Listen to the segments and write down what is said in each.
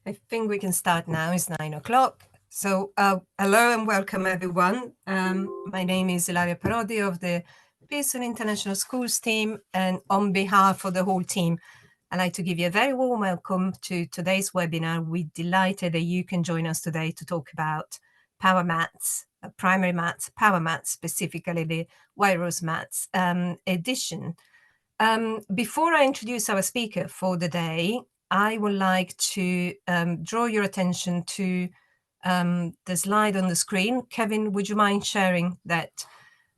I think we can start now. It's 9 o'clock. So hello and welcome everyone. My name is Ilaria Parodi of the Pearson International Schools team, and on behalf of the whole team, I'd like to give you a very warm welcome to today's webinar. We're delighted that you can join us today to talk about Power Maths, primary maths, Power Maths, specifically the White Rose Maths edition. Before I introduce our speaker for the day, I would like to draw your attention to the slide on the screen. Kevin, would you mind sharing that?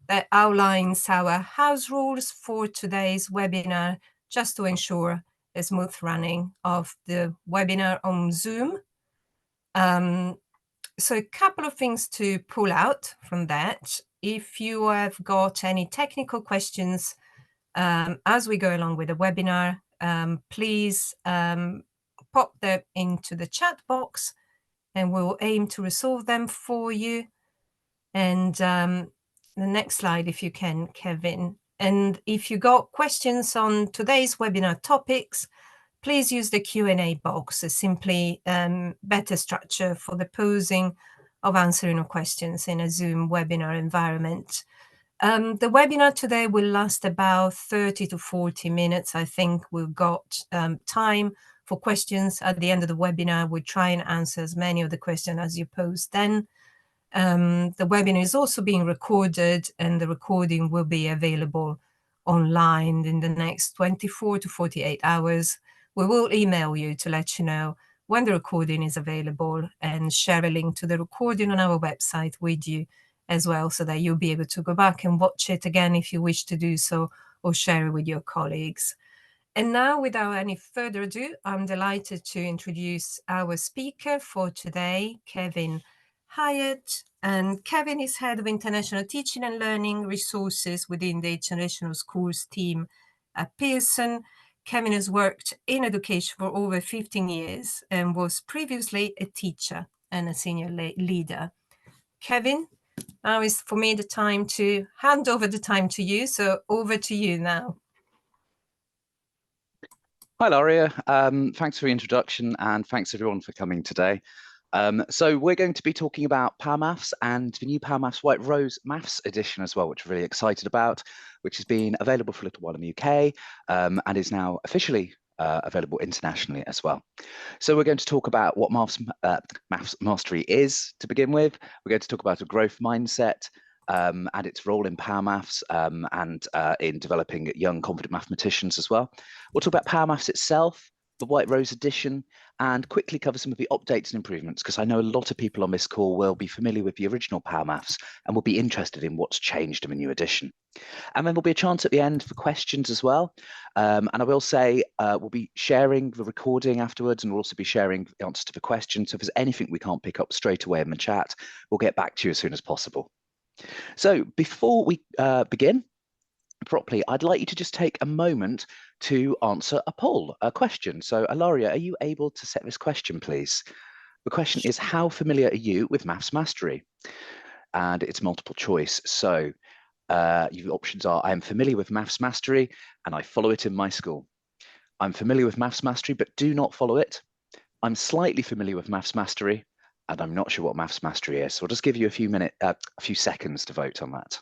That outlines our house rules for today's webinar, just to ensure a smooth running of the webinar on Zoom. So a couple of things to pull out from that. If you have got any technical questions as we go along with the webinar, please pop them into the chat box and we'll aim to resolve them for you. And the next slide, if you can, Kevin. And if you got questions on today's webinar topics, please use the Q&A box, a simply better structure for the posing of answering of questions in a Zoom webinar environment. The webinar today will last about 30 to 40 minutes. I think we've got time for questions at the end of the webinar. We'll try and answer as many of the questions as you pose then. The webinar is also being recorded, and the recording will be available online in the next 24 to 48 hours. We will email you to let you know when the recording is available and share a link to the recording on our website with you as well, so that you'll be able to go back and watch it again if you wish to do so, or share it with your colleagues. And now, without any further ado, I'm delighted to introduce our speaker for today, Kevin Hyatt. And Kevin is Head of International Teaching and Learning Resources within the International Schools team at Pearson. Kevin has worked in education for over 15 years and was previously a teacher and a senior leader. Kevin, now is for me the time to hand over the time to you. So over to you now. Hi, Laria. Thanks for the introduction, and thanks everyone for coming today. So we're going to be talking about Power Maths and the new Power Maths White Rose Maths edition as well, which we're really excited about, which has been available for a little while in the UK and is now officially available internationally as well. So we're going to talk about what maths mastery is to begin with. We're going to talk about a growth mindset and its role in Power Maths and in developing young, confident mathematicians as well. We'll talk about Power Maths itself, the White Rose edition, and quickly cover some of the updates and improvements, because I know a lot of people on this call will be familiar with the original Power Maths and will be interested in what's changed in the new edition. And then there'll be a chance at the end for questions as well. And I will say we'll be sharing the recording afterwards, and we'll also be sharing the answers to the questions. So if there's anything we can't pick up straight away in the chat, we'll get back to you as soon as possible. So before we begin properly, I'd like you to just take a moment to answer a question. So Ilaria, are you able to set this question, please? The question is, how familiar are you with maths mastery? And it's multiple choice. So your options are: I am familiar with maths mastery and I follow it in my school. I'm familiar with maths mastery but do not follow it. I'm slightly familiar with maths mastery and I'm not sure what maths mastery is. So I'll just give you a few seconds to vote on that.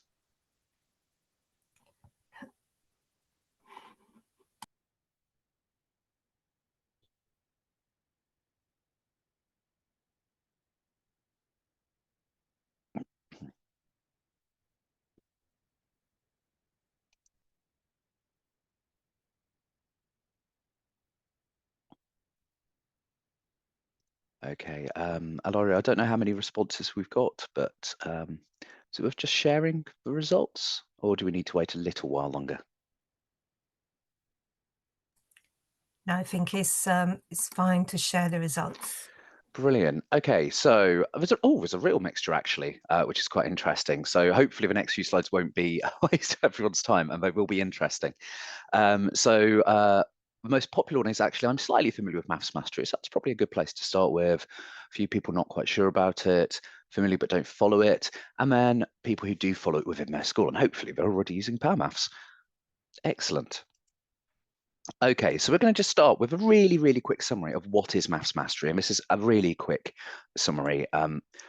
Okay, Ilaria, I don't know how many responses we've got, but is it worth just sharing the results, or do we need to wait a little while longer? No, I think it's fine to share the results. Brilliant. Okay, so there's a real mixture actually, which is quite interesting. So hopefully the next few slides won't be a waste of everyone's time, and they will be interesting. The most popular one is actually, I'm slightly familiar with maths mastery, so that's probably a good place to start with. A few people not quite sure about it, familiar but don't follow it, and then people who do follow it within their school, and hopefully they're already using Power Maths. Excellent. Okay, so we're going to just start with a really, really quick summary of what is maths mastery. And this is a really quick summary. I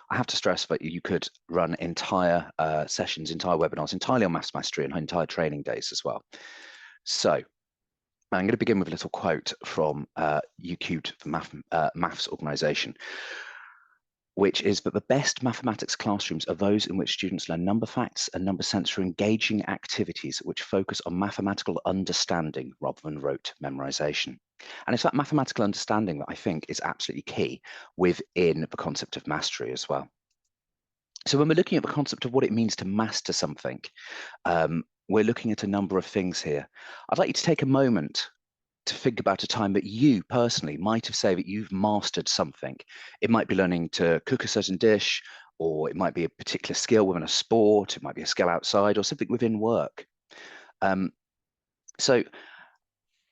have to stress that you could run entire sessions, entire webinars entirely on maths mastery and entire training days as well. So I'm going to begin with a little quote from UQT, the maths organization, which is that the best mathematics classrooms are those in which students learn number facts and number sense through engaging activities which focus on mathematical understanding rather than rote memorization. And it's that mathematical understanding that I think is absolutely key within the concept of mastery as well. So when we're looking at the concept of what it means to master something, we're looking at a number of things here. I'd like you to take a moment to think about a time that you personally might have said that you've mastered something. It might be learning to cook a certain dish, or it might be a particular skill within a sport, it might be a skill outside, or something within work. So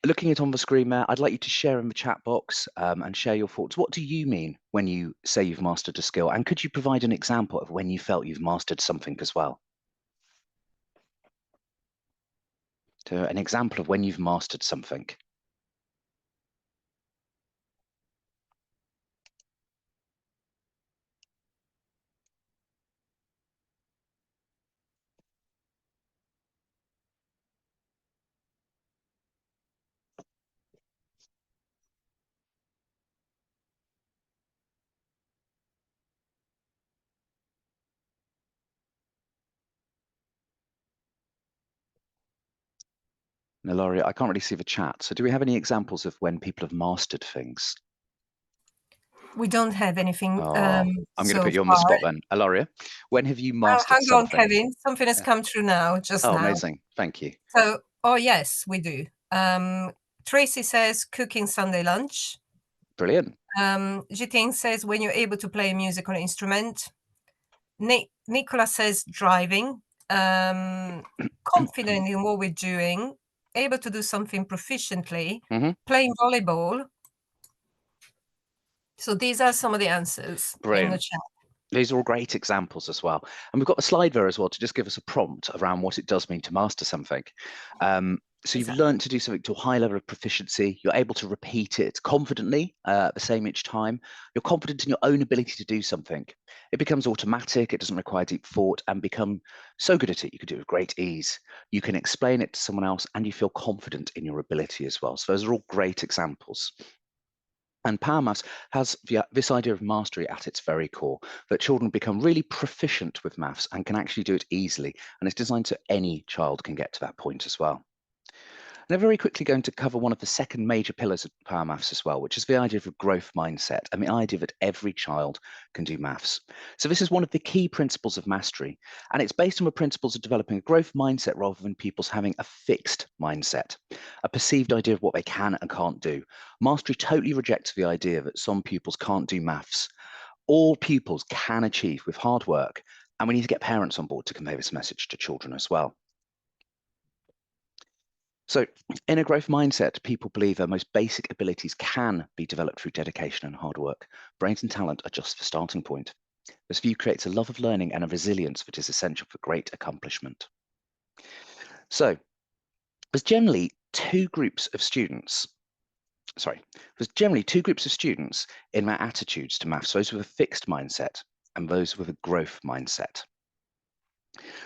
looking at on the screen there, I'd like you to share in the chat box and share your thoughts. What do you mean when you say you've mastered a skill? And could you provide an example of when you felt you've mastered something as well? So an example of when you've mastered something. Now, Laurie, I can't really see the chat. So do we have any examples of when people have mastered things? We don't have anything Oh, I'm going to so put you on the far. spot then. Alaria, when have you mastered Hang on, something? Kevin. Something has Yeah. come through now, just Oh, now. amazing. Thank you. So, oh yes, we do. Tracy says cooking Sunday lunch. Brilliant. Jitin says when you're able to play a musical instrument. Nicola says driving. Confident in what we're doing. Able to do something proficiently. Playing volleyball. So these are some of the answers in the Brilliant. chat. These are all great examples as well. And we've got a slide there as well to just give us a prompt around what it does mean to master something. So you've Exactly. learned to do something to a high level of proficiency. You're able to repeat it confidently, the same each time. You're confident in your own ability to do something. It becomes automatic. It doesn't require deep thought and become so good at it. You can do it with great ease. You can explain it to someone else and you feel confident in your ability as well. So those are all great examples. And Power Maths has this idea of mastery at its very core, that children become really proficient with maths and can actually do it easily. And it's designed so any child can get to that point as well. And I'm very quickly going to cover one of the second major pillars of Power Maths as well, which is the idea of a growth mindset and the idea that every child can do maths. So this is one of the key principles of mastery, and it's based on the principles of developing a growth mindset rather than pupils having a fixed mindset, a perceived idea of what they can and can't do. Mastery totally rejects the idea that some pupils can't do maths. All pupils can achieve with hard work, and we need to get parents on board to convey this message to children as well. So in a growth mindset, people believe their most basic abilities can be developed through dedication and hard work. Brains and talent are just the starting point. This view creates a love of learning and a resilience that is essential for great accomplishment. So there's generally two groups of students in their attitudes to maths, those with a fixed mindset and those with a growth mindset.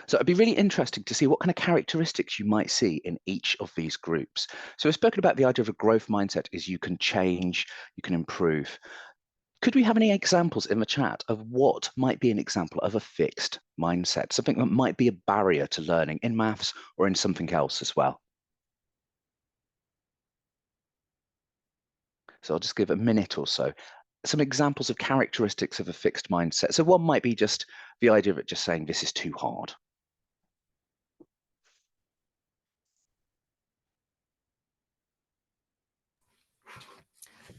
So it'd be really interesting to see what kind of characteristics you might see in each of these groups. So we've spoken about the idea of a growth mindset is you can change, you can improve. Could we have any examples in the chat of what might be an example of a fixed mindset, something that might be a barrier to learning in maths or in something else as well? So I'll just give a minute or so. Some examples of characteristics of a fixed mindset. So one might be just the idea of it just saying this is too hard.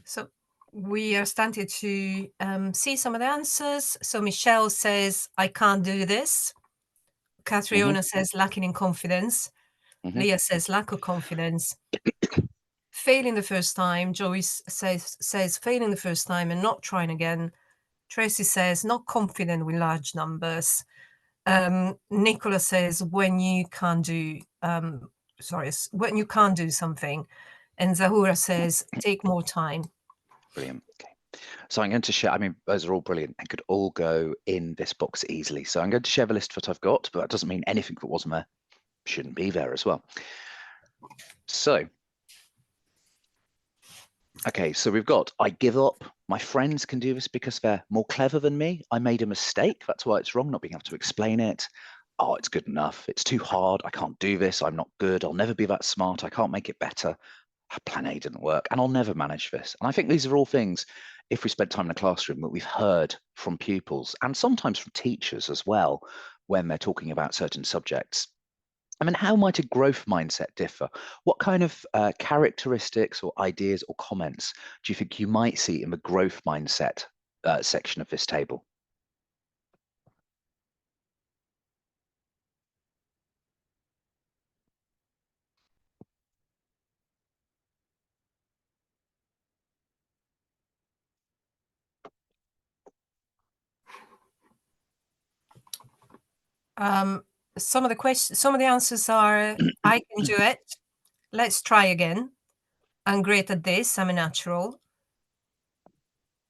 So we are starting to see some of the answers. So Michelle says, I can't do this. Catriona says, lacking in confidence. Leah says, lack of confidence. Failing the first time. Joyce says failing the first time and not trying again. Tracy says, not confident with large numbers. Nicola says, when you can't do something. And Zahura says, take more time. Brilliant. Okay. So I'm going to share, I mean, those are all brilliant and could all go in this box easily. So I'm going to share the list of what I've got, but that doesn't mean anything that wasn't there shouldn't be there as well. So, okay, so we've got, I give up. My friends can do this because they're more clever than me. I made a mistake. That's why it's wrong, not being able to explain it. Oh, it's good enough. It's too hard. I can't do this. I'm not good. I'll never be that smart. I can't make it better. Plan A didn't work, and I'll never manage this. And I think these are all things, if we spent time in the classroom, that we've heard from pupils and sometimes from teachers as well when they're talking about certain subjects. I mean, how might a growth mindset differ? What kind of characteristics or ideas or comments do you think you might see in the growth mindset section of this table? Some of the answers are, I can do it. Let's try again. I'm great at this. I'm a natural.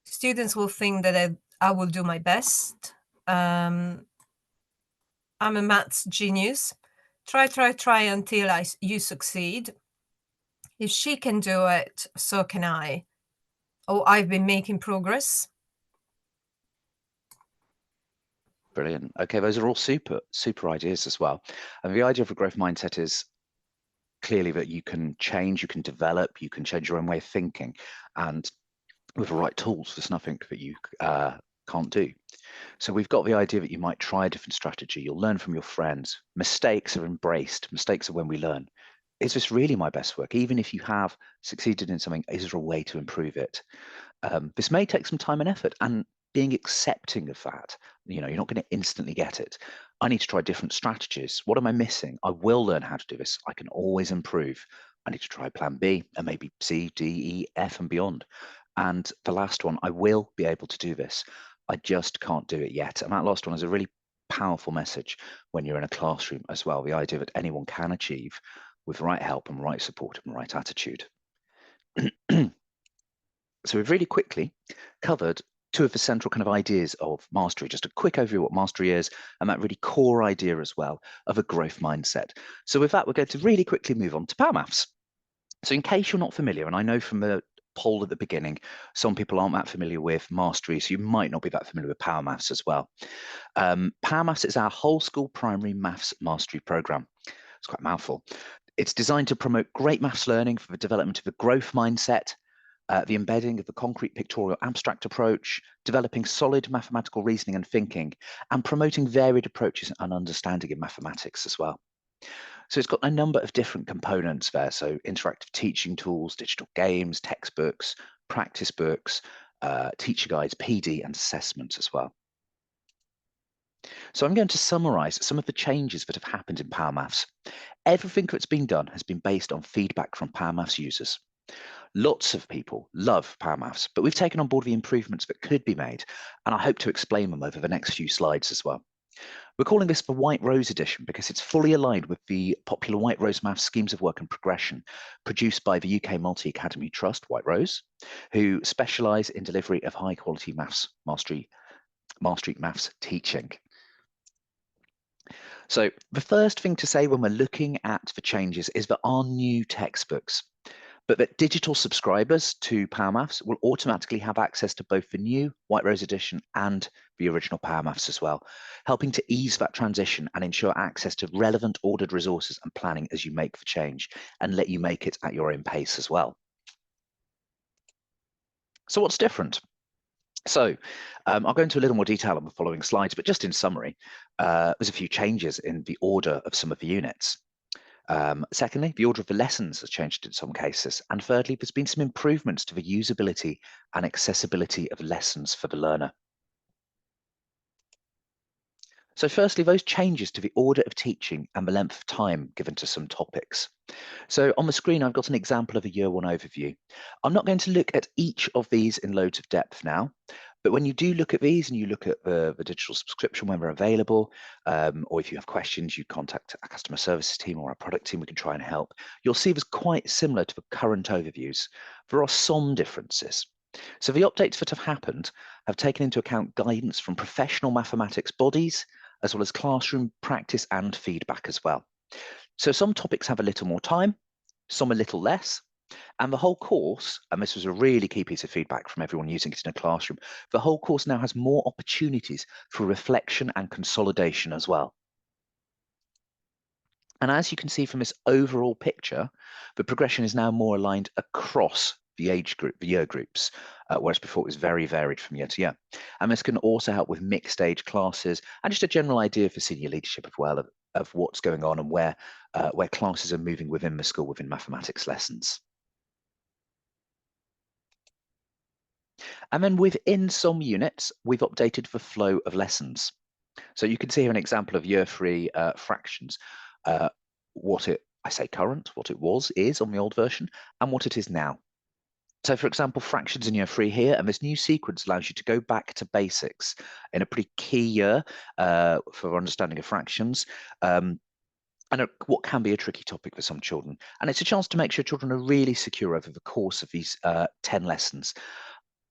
Students will think that I will do my best. I'm a maths genius. Try until you succeed. If she can do it, so can I. Oh, I've been making progress. Brilliant. Okay, those are all super ideas as well. And the idea of a growth mindset is clearly that you can change, you can develop, you can change your own way of thinking. And with the right tools, there's nothing that you can't do. So we've got the idea that you might try a different strategy. You'll learn from your friends. Mistakes are embraced. Mistakes are when we learn. Is this really my best work? Even if you have succeeded in something, is there a way to improve it? This may take some time and effort, and being accepting of that, you're not going to instantly get it. I need to try different strategies. What am I missing? I will learn how to do this. I can always improve. I need to try plan B and maybe C, D, E, F and beyond. And the last one, I will be able to do this. I just can't do it yet. And that last one is a really powerful message when you're in a classroom as well. The idea that anyone can achieve with the right help and right support and right attitude. So we've really quickly covered two of the central kind of ideas of mastery, just a quick overview of what mastery is, and that really core idea as well of a growth mindset. So with that, we're going to really quickly move on to Power Maths. So in case you're not familiar, and I know from the poll at the beginning, some people aren't that familiar with mastery, so you might not be that familiar with Power Maths as well. Power Maths is our whole school primary maths mastery program. It's quite a mouthful. It's designed to promote great maths learning for the development of a growth mindset, the embedding of the concrete pictorial abstract approach, developing solid mathematical reasoning and thinking, and promoting varied approaches and understanding in mathematics as well. So it's got a number of different components there. So interactive teaching tools, digital games, textbooks, practice books, teacher guides, PD, and assessments as well. So I'm going to summarize some of the changes that have happened in Power Maths. Everything that's been done has been based on feedback from Power Maths users. Lots of people love Power Maths, but we've taken on board the improvements that could be made, and I hope to explain them over the next few slides as well. We're calling this the White Rose edition because it's fully aligned with the popular White Rose Maths schemes of work and progression produced by the UK Multi-Academy Trust, White Rose, who specialise in delivery of high-quality maths mastery maths teaching. So the first thing to say when we're looking at the changes is that our new textbooks, but that digital subscribers to Power Maths will automatically have access to both the new White Rose edition and the original Power Maths as well, helping to ease that transition and ensure access to relevant ordered resources and planning as you make the change and let you make it at your own pace as well. So what's different? So I'll go into a little more detail on the following slides, but just in summary, there's a few changes in the order of some of the units. Secondly, the order of the lessons has changed in some cases. And thirdly, there's been some improvements to the usability and accessibility of lessons for the learner. So firstly, those changes to the order of teaching and the length of time given to some topics. So on the screen, I've got an example of a year one overview. I'm not going to look at each of these in loads of depth now, But when you do look at these and you look at the digital subscription when they're available, or if you have questions, you contact a customer services team or a product team, we can try and help. You'll see this quite similar to the current overviews. There are some differences. So the updates that have happened have taken into account guidance from professional mathematics bodies, as well as classroom practice and feedback as well. So some topics have a little more time, some a little less, and the whole course, and this was a really key piece of feedback from everyone using it in a classroom, the whole course now has more opportunities for reflection and consolidation as well. And as you can see from this overall picture, the progression is now more aligned across the age group, the year groups, whereas before it was very varied from year to year. And this can also help with mixed age classes and just a general idea for senior leadership as well of what's going on and where classes are moving within the school, within mathematics lessons. And then within some units, we've updated the flow of lessons. So you can see here an example of year 3 fractions, what it was, is on the old version, and what it is now. So for example, fractions in year 3 here, and this new sequence allows you to go back to basics in a pretty key year for understanding of fractions. And what can be a tricky topic for some children. And it's a chance to make sure children are really secure over the course of these 10 lessons.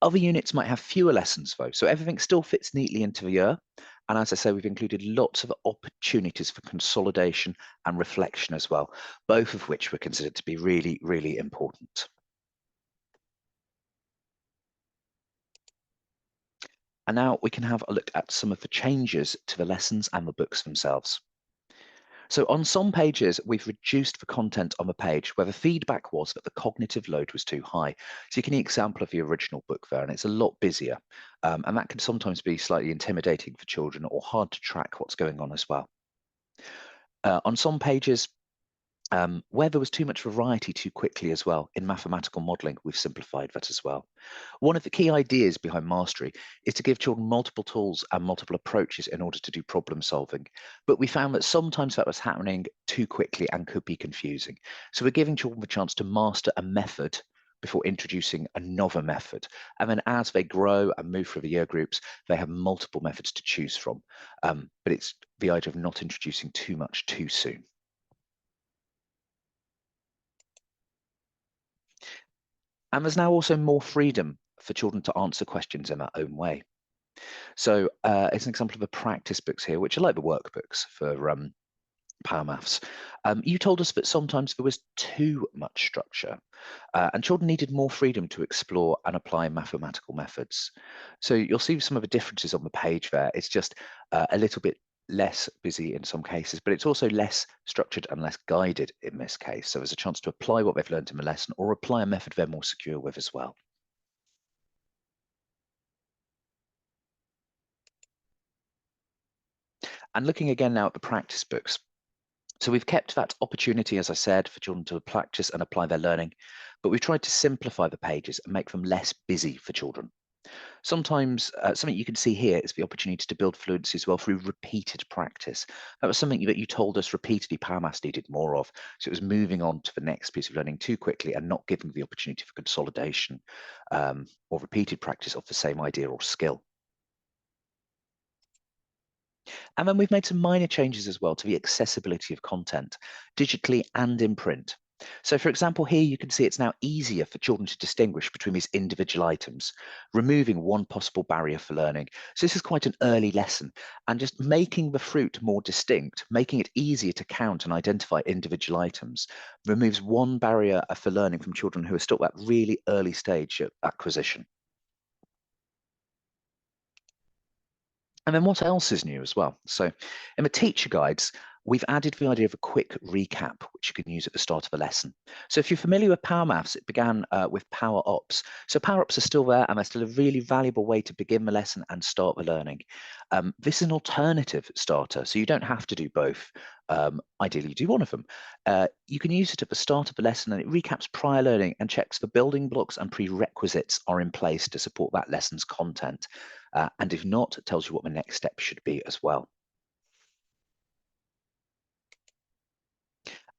Other units might have fewer lessons though, so everything still fits neatly into the year. And as I say, we've included lots of opportunities for consolidation and reflection as well, both of which were considered to be really, really important. And now we can have a look at some of the changes to the lessons and the books themselves. So on some pages, we've reduced the content on the page where the feedback was that the cognitive load was too high. So you can see an example of the original book there, and it's a lot busier. And that can sometimes be slightly intimidating for children or hard to track what's going on as well. On some pages, where there was too much variety too quickly as well in mathematical modelling, we've simplified that as well. One of the key ideas behind mastery is to give children multiple tools and multiple approaches in order to do problem solving. But we found that sometimes that was happening too quickly and could be confusing. So we're giving children the chance to master a method before introducing another method. And then as they grow and move through the year groups, they have multiple methods to choose from. But it's the idea of not introducing too much too soon. And there's now also more freedom for children to answer questions in their own way. So it's an example of the practice books here, which are like the workbooks for Power Maths. You told us that sometimes there was too much structure and children needed more freedom to explore and apply mathematical methods. So you'll see some of the differences on the page there. It's just a little bit less busy in some cases, but it's also less structured and less guided in this case. So there's a chance to apply what they've learned in the lesson or apply a method they're more secure with as well. And looking again now at the practice books. So we've kept that opportunity, as I said, for children to practice and apply their learning, but we've tried to simplify the pages and make them less busy for children. Sometimes something you can see here is the opportunity to build fluency as well through repeated practice. That was something that you told us repeatedly Power Maths needed more of. So it was moving on to the next piece of learning too quickly and not giving the opportunity for consolidation or repeated practice of the same idea or skill. And then we've made some minor changes as well to the accessibility of content, digitally and in print. So for example, here you can see it's now easier for children to distinguish between these individual items, removing one possible barrier for learning. So this is quite an early lesson, and just making the fruit more distinct, making it easier to count and identify individual items, removes one barrier for learning from children who are still at that really early stage of acquisition. And then what else is new as well? So in the teacher guides, we've added the idea of a quick recap, which you can use at the start of a lesson. So if you're familiar with Power Maths, it began with Power Ups. So Power Ups are still there, and they're still a really valuable way to begin the lesson and start the learning. This is an alternative starter, so you don't have to do both. Ideally, you do one of them. You can use it at the start of the lesson, and it recaps prior learning and checks the building blocks and prerequisites are in place to support that lesson's content. And if not, it tells you what the next step should be as well.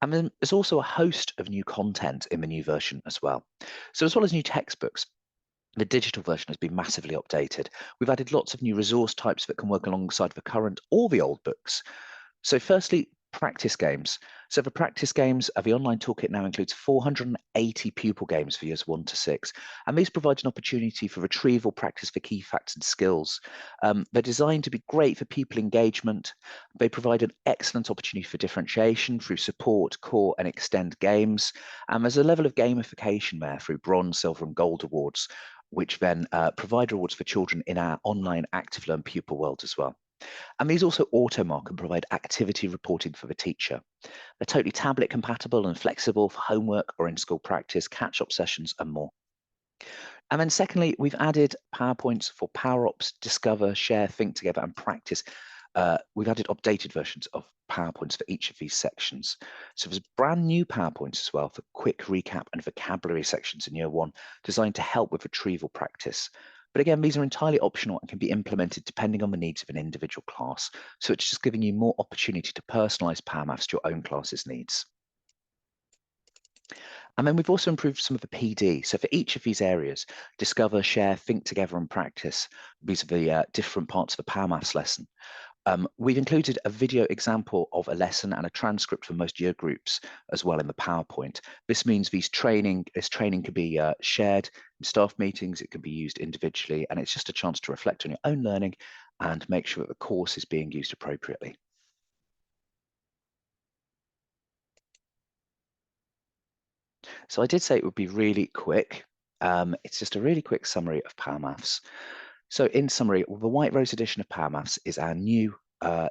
And then there's also a host of new content in the new version as well. So as well as new textbooks, The digital version has been massively updated. We've added lots of new resource types that can work alongside the current or the old books. So firstly, practice games. So for practice games, the online toolkit now includes 480 pupil games for years 1 to 6, and these provide an opportunity for retrieval practice for key facts and skills. They're designed to be great for pupil engagement. They provide an excellent opportunity for differentiation through support, core, and extend games. And there's a level of gamification there through bronze, silver, and gold awards, which then provide rewards for children in our online active learn pupil world as well. And these also auto-mark and provide activity reporting for the teacher. They're totally tablet compatible and flexible for homework or in-school practice, catch-up sessions, and more. And then secondly, we've added PowerPoints for Power-Ups, Discover, Share, Think Together, and Practice. We've added updated versions of PowerPoints for each of these sections. So there's brand new PowerPoints as well for quick recap and vocabulary sections in year 1, designed to help with retrieval practice. But again, these are entirely optional and can be implemented depending on the needs of an individual class. So it's just giving you more opportunity to personalize Power Maths to your own class's needs. And then we've also improved some of the PD. So for each of these areas, discover, share, think together, and practice. These are the different parts of the Power Maths lesson. We've included a video example of a lesson and a transcript for most year groups as well in the PowerPoint. This means this training can be shared in staff meetings, it can be used individually, and it's just a chance to reflect on your own learning and make sure that the course is being used appropriately. So I did say it would be really quick. It's just a really quick summary of Power Maths. So in summary, the White Rose edition of Power Maths is our new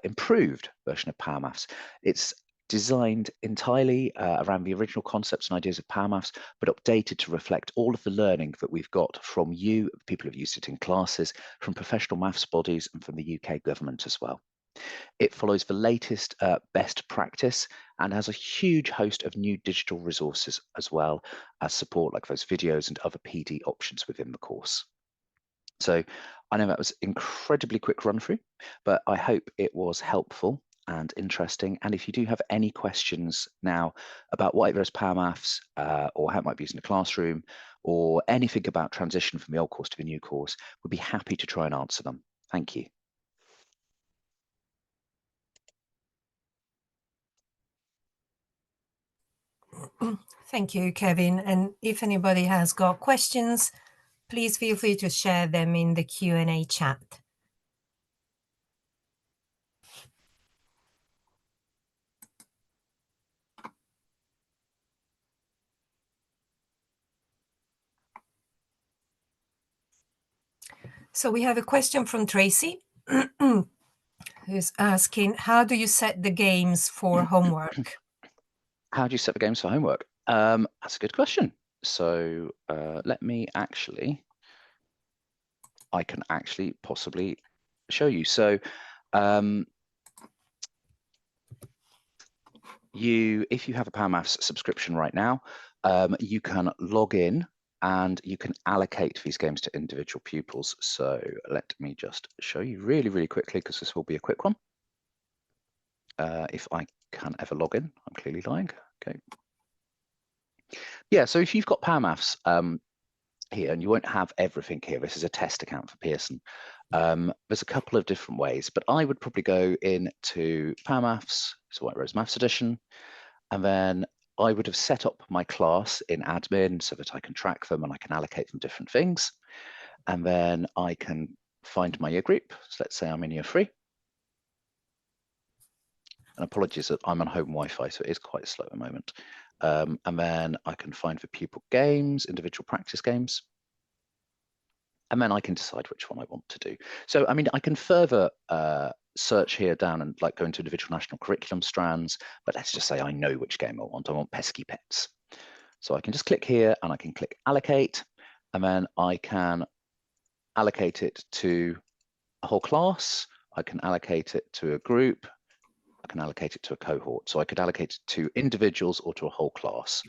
improved version of Power Maths. It's designed entirely around the original concepts and ideas of Power Maths, but updated to reflect all of the learning that we've got from you, people who've used it in classes, from professional maths bodies, and from the UK government as well. It follows the latest best practice and has a huge host of new digital resources as well as support, like those videos and other PD options within the course. So I know that was incredibly quick run through, but I hope it was helpful and interesting. And if you do have any questions now about White Rose Power Maths or how it might be used in a classroom or anything about transition from the old course to the new course, we'd be happy to try and answer them. Thank you. Thank you, Kevin. And if anybody has got questions, please feel free to share them in the Q&A chat. So we have a question from Tracy, who's asking, how do you set the games for homework? How do you set the games for homework? That's a good question. So let me actually, I can actually possibly show you. So if you have a Power Maths subscription right now, you can log in and you can allocate these games to individual pupils. So let me just show you really, really quickly, because this will be a quick one. If I can ever log in, I'm clearly lying. Okay. Yeah, so if you've got Power Maths here, and you won't have everything here, this is a test account for Pearson. There's a couple of different ways, but I would probably go into Power Maths, so White Rose Maths Edition, and then I would have set up my class in admin so that I can track them and I can allocate them different things. And then I can find my year group. So let's say I'm in year 3. And apologies that I'm on home Wi-Fi, so it is quite slow at the moment. And then I can find the pupil games, individual practice games. And then I can decide which one I want to do. So, I mean, I can further search here down and like go into individual national curriculum strands, but let's just say I know which game I want. I want Pesky Pets. So I can just click here and I can click allocate, and then I can allocate it to a whole class. I can allocate it to a group. I can allocate it to a cohort. So I could allocate it to individuals or to a whole class.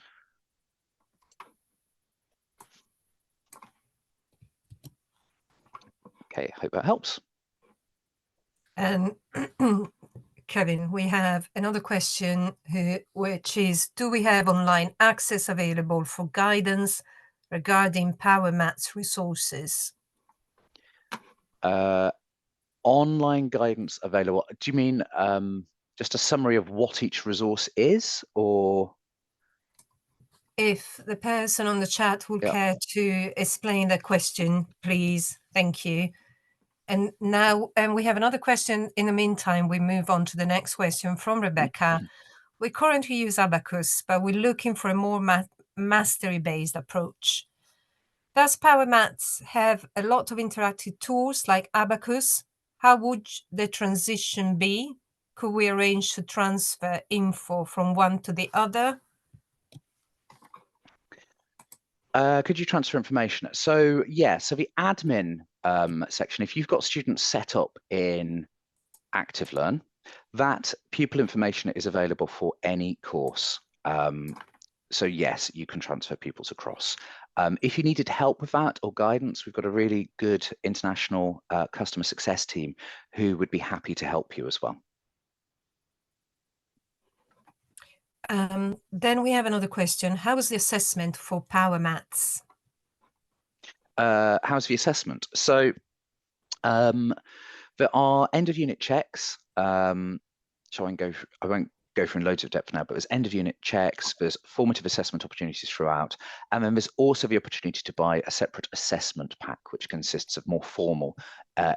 Okay, I hope that helps. And Kevin, we have another question, which is, do we have online access available for guidance regarding Power Maths resources? Online guidance available. Do you mean just a summary of what each resource is, or? If the person on the chat would care to explain the question, please. Thank you. And now, we have another question. In the meantime, we move on to the next question from Rebecca. We currently use Abacus, but we're looking for a more mastery-based approach. Does Power Maths have a lot of interactive tools like Abacus? How would the transition be? Could we arrange to transfer info from one to the other? Could you transfer information? So yeah, so the admin section, if you've got students set up in ActiveLearn, that pupil information is available for any course. So yes, you can transfer pupils across. If you needed help with that or guidance, we've got a really good international customer success team who would be happy to help you as well. Then we have another question. How is the assessment for Power Maths? How's the assessment? So there are end of unit checks. I won't go through in loads of depth now, but there's end of unit checks, there's formative assessment opportunities throughout, and then there's also the opportunity to buy a separate assessment pack, which consists of more formal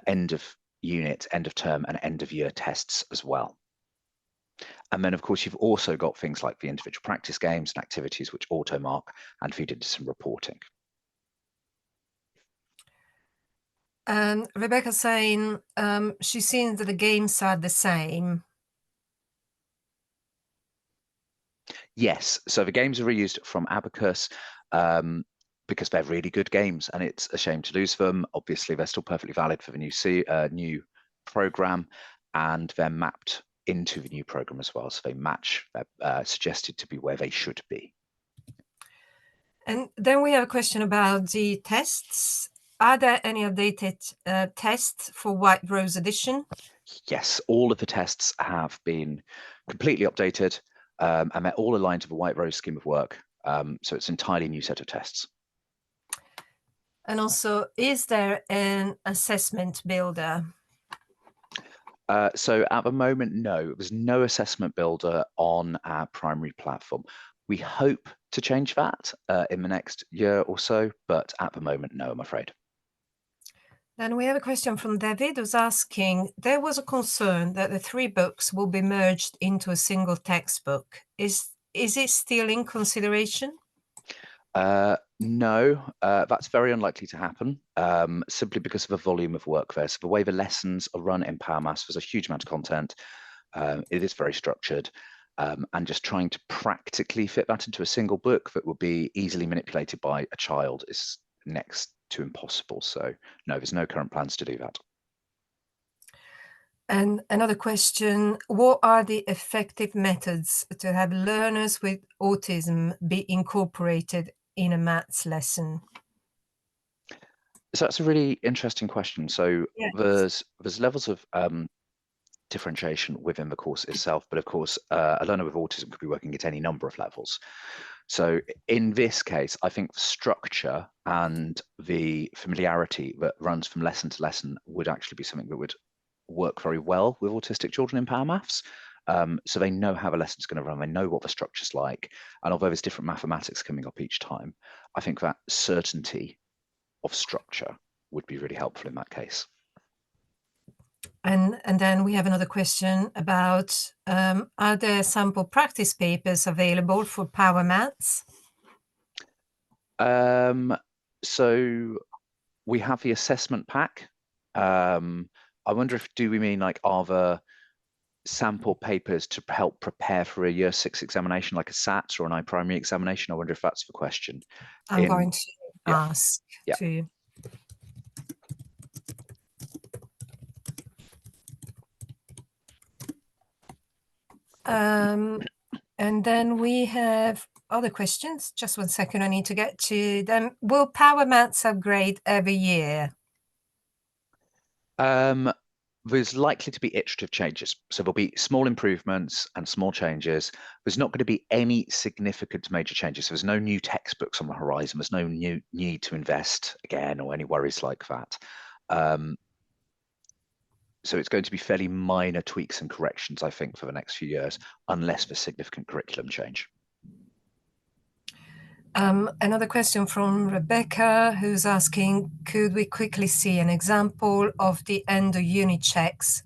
end of unit, end of term, and end of year tests as well. And then, of course, you've also got things like the individual practice games and activities which auto mark and feed into some reporting. Rebecca saying she's seen that the games are the same. Yes, so the games are reused from Abacus because they're really good games, and it's a shame to lose them. Obviously, they're still perfectly valid for the new program, and they're mapped into the new program as well, so they match. They're suggested to be where they should be. And then we have a question about the tests. Are there any updated tests for White Rose Edition? Yes, all of the tests have been completely updated, and they're all aligned to the White Rose scheme of work. So it's an entirely new set of tests. And also, is there an assessment builder? So at the moment, no, there's no assessment builder on our primary platform. We hope to change that in the next year or so, but at the moment, no, I'm afraid. Then we have a question from David who's asking, there was a concern that the 3 books will be merged into a single textbook. Is it still in consideration? No, that's very unlikely to happen, simply because of the volume of work there. So the way the lessons are run in Power Maths, there's a huge amount of content. It is very structured, and just trying to practically fit that into a single book that would be easily manipulated by a child is next to impossible. So no, there's no current plans to do that. And another question, what are the effective methods to have learners with autism be incorporated in a maths lesson? So that's a really interesting question. So yes. there's levels of differentiation within the course itself, but of course, a learner with autism could be working at any number of levels. So in this case, I think the structure and the familiarity that runs from lesson to lesson would actually be something that would work very well with autistic children in Power Maths. So they know how the lesson's going to run, they know what the structure's like, and although there's different mathematics coming up each time, I think that certainty of structure would be really helpful in that case. And then we have another question about, are there sample practice papers available for Power Maths? So we have the assessment pack. I wonder if, do we mean like, are the sample papers to help prepare for a year 6 examination, like a SAT or an iPrimary examination? I wonder if that's the question. I'm going to ask yeah. to. And then we have other questions. Just 1 second, I need to get to them. Will Power Maths upgrade every year? There's likely to be iterative changes. So there'll be small improvements and small changes. There's not going to be any significant major changes. So there's no new textbooks on the horizon. There's no new need to invest again or any worries like that. So it's going to be fairly minor tweaks and corrections, I think, for the next few years, unless there's significant curriculum change. Another question from Rebecca, who's asking, could we quickly see an example of the end of unit checks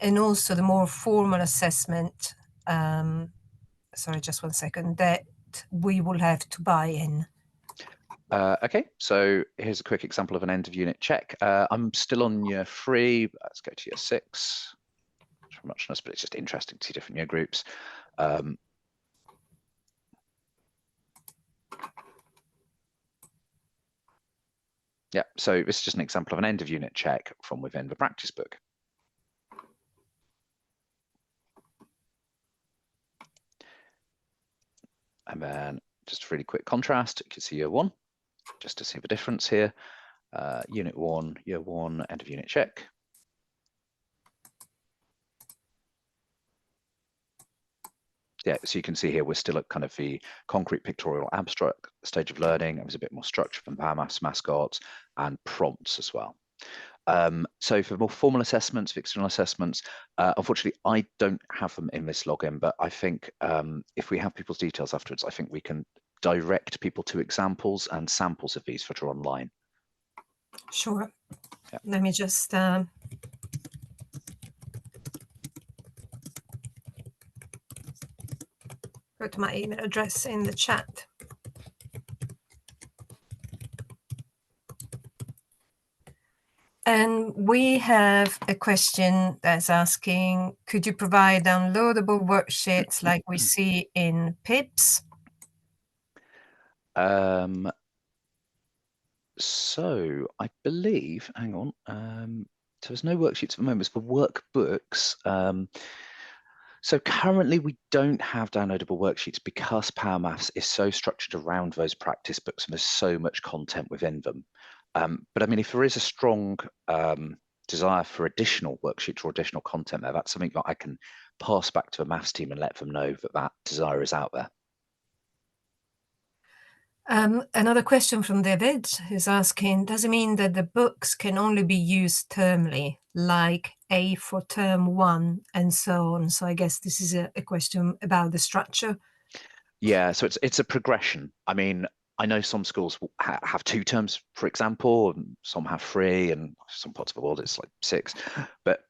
and also the more formal assessment, sorry, just 1 second, that we will have to buy in? Okay, so here's a quick example of an end of unit check. I'm still on year 3. Let's go to year 6. Not muchness, but it's just interesting to see different year groups. Yeah, so this is just an example of an end of unit check from within the practice book. And then just a really quick contrast, you can see year 1, just to see the difference here. Unit 1, year 1, end of unit check. Yeah, so you can see here we're still at kind of the concrete pictorial abstract stage of learning. There's a bit more structure from Power Maths mascots and prompts as well. So for more formal assessments, for external assessments, unfortunately, I don't have them in this login, but I think if we have people's details afterwards, I think we can direct people to examples and samples of these that are online. Sure. Yeah. Let me just put my email address in the chat. And we have a question that's asking, could you provide downloadable worksheets like we see in PIPS? So I believe, hang on, so there's no worksheets at the moment, it's for workbooks. So currently we don't have downloadable worksheets because Power Maths is so structured around those practice books and there's so much content within them. But I mean, if there is a strong desire for additional worksheets or additional content there, that's something that I can pass back to a maths team and let them know that that desire is out there. Another question from David is asking, does it mean that the books can only be used termly, like A for term 1 and so on? So I guess this is a question about the structure. Yeah, so it's a progression. I mean, I know some schools have 2 terms, for example, and some have 3, and some parts of the world it's like 6. But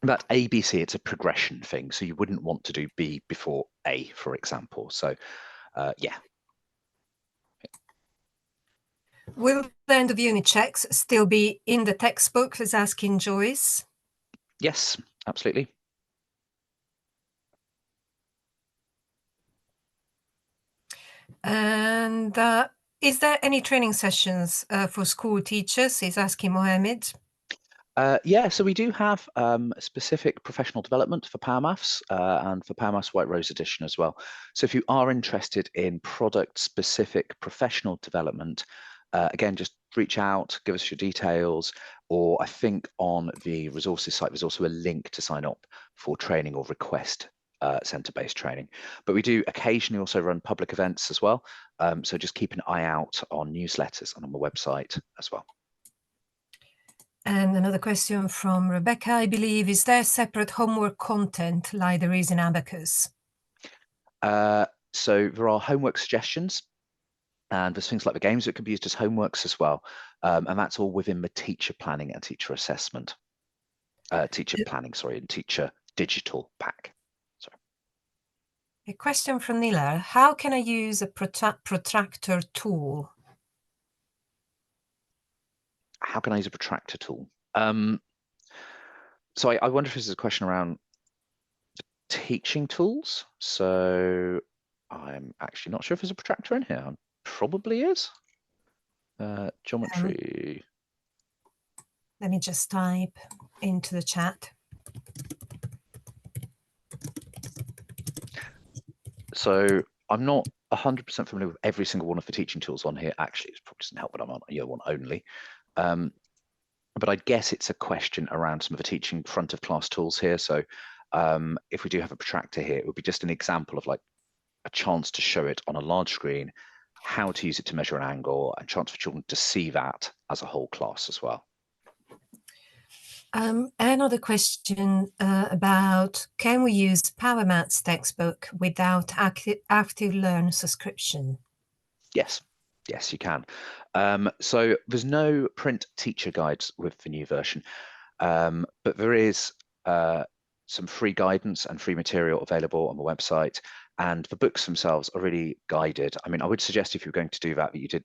that ABC, it's a progression thing. So you wouldn't want to do B before A, for example. So yeah. Will the end of unit checks still be in the textbook, is asking Joyce? Yes, absolutely. And is there any training sessions for school teachers, is asking Mohammed? Yeah, so we do have specific professional development for Power Maths and for Power Maths White Rose Edition as well. So if you are interested in product-specific professional development, again, just reach out, give us your details, or I think on the resources site, there's also a link to sign up for training or request centre-based training. But we do occasionally also run public events as well. So just keep an eye out on newsletters and on the website as well. And another question from Rebecca, I believe, is there separate homework content like there is in Abacus? So there are homework suggestions, and there's things like the games that can be used as homeworks as well. And that's all within the teacher planning and teacher assessment. Teacher planning, sorry, and teacher digital pack. Sorry. A question from Nila, how can I use a protractor tool? How can I use a protractor tool? So I wonder if this is a question around teaching tools. So I'm actually not sure if there's a protractor in here. Probably is. Geometry. Let me just type into the chat. So I'm not 100% familiar with every single one of the teaching tools on here. Actually, it probably doesn't help that I'm on year 1 only. but I guess it's a question around some of the teaching front of class tools here. So if we do have a protractor here, it would be just an example of like a chance to show it on a large screen, how to use it to measure an angle, and chance for children to see that as a whole class as well. Another question about, can we use Power Maths textbook without active Learn subscription? Yes, yes, you can. So there's no print teacher guides with the new version, but there is some free guidance and free material available on the website, and the books themselves are really guided. I mean, I would suggest if you're going to do that, that you did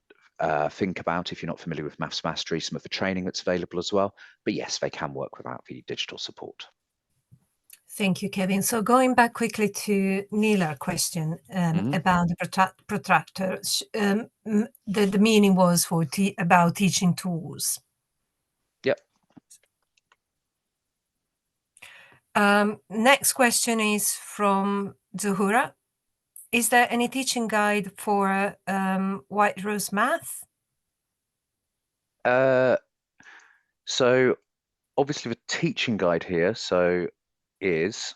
think about, if you're not familiar with Maths Mastery, some of the training that's available as well. But yes, they can work without the digital support. Thank you, Kevin. So going back quickly to Neil's question about the protractor, the meaning was for about teaching tools. Yep. Next question is from Zuhura. Is there any teaching guide for White Rose Math? So obviously the teaching guide here is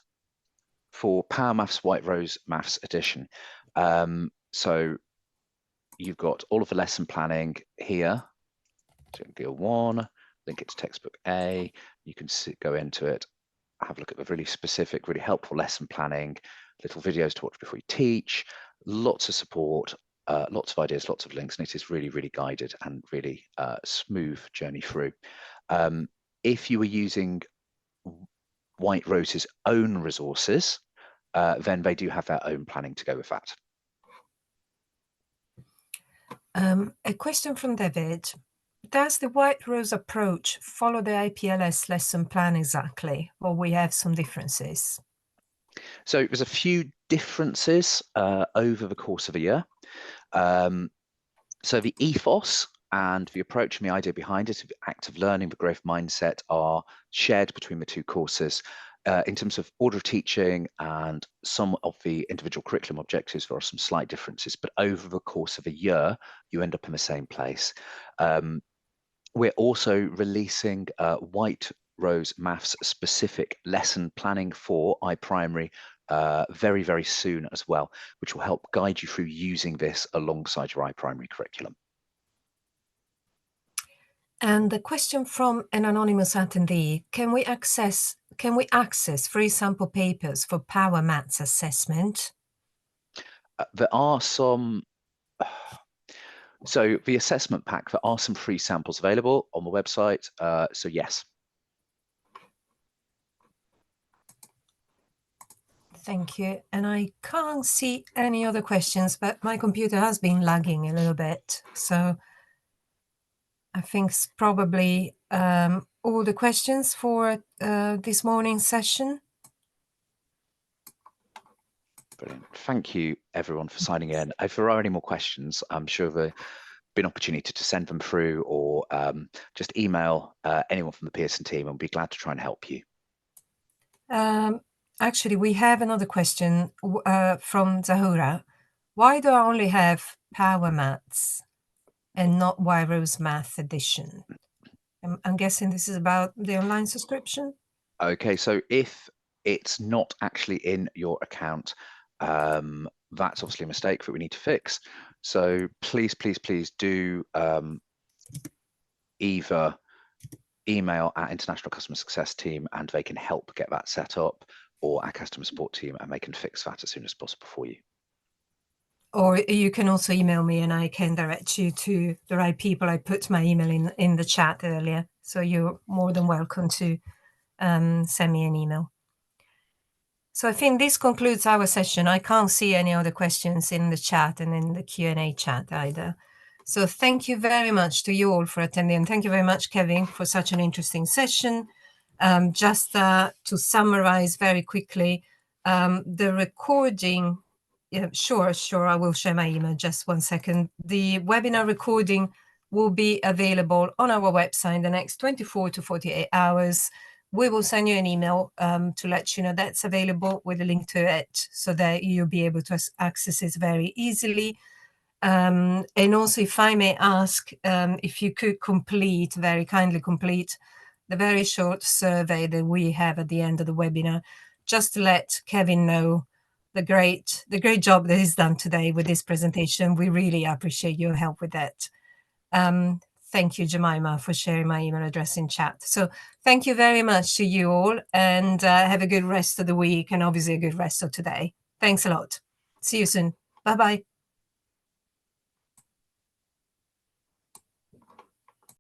for Power Maths White Rose Maths Edition. So you've got all of the lesson planning here. So Gear 1, link it to textbook A. You can go into it, have a look at the really specific, really helpful lesson planning, little videos to watch before you teach, lots of support, lots of ideas, lots of links, and it is really, really guided and really smooth journey through. If you were using White Rose's own resources, then they do have their own planning to go with that. A question from David. Does the White Rose approach follow the IPLS lesson plan exactly, or we have some differences? So there's a few differences over the course of a year. So the ethos and the approach and the idea behind it, the active learning, the growth mindset, are shared between the two courses. In terms of order of teaching and some of the individual curriculum objectives, there are some slight differences, but over the course of a year, you end up in the same place. We're also releasing White Rose Maths specific lesson planning for iPrimary very, very soon as well, which will help guide you through using this alongside your iPrimary curriculum. And the question from an anonymous attendee, can we access free sample papers for Power Maths assessment? There are some, so the assessment pack, there are some free samples available on the website, so yes. Thank you. And I can't see any other questions, but my computer has been lagging a little bit. So I think it's probably all the questions for this morning's session. Brilliant. Thank you, everyone, for signing in. If there are any more questions, I'm sure there'll be an opportunity to send them through, or just email anyone from the Pearson team, and we'll be glad to try and help you. Actually, we have another question from Zahura. Why do I only have Power Maths and not White Rose Math Edition? I'm guessing this is about the online subscription. Okay, so if it's not actually in your account, that's obviously a mistake that we need to fix. So please, please, please do either email our international customer success team and they can help get that set up, or our customer support team and they can fix that as soon as possible for you. Or you can also email me and I can direct you to the right people. I put my email in the chat earlier, so you're more than welcome to send me an email. So I think this concludes our session. I can't see any other questions in the chat and in the Q&A chat either. So thank you very much to you all for attending. And thank you very much, Kevin, for such an interesting session. Just to summarize very quickly, the recording, yeah, sure, I will share my email, just 1 second. The webinar recording will be available on our website in the next 24 to 48 hours. We will send you an email to let you know that's available with a link to it, so that you'll be able to access it very easily. And also, if I may ask, if you could very kindly complete the very short survey that we have at the end of the webinar, just to let Kevin know the great job that he's done today with this presentation. We really appreciate your help with that. Thank you, Jemima, for sharing my email address in chat. So thank you very much to you all, and have a good rest of the week, and obviously a good rest of today. Thanks a lot. See you soon. Bye-bye.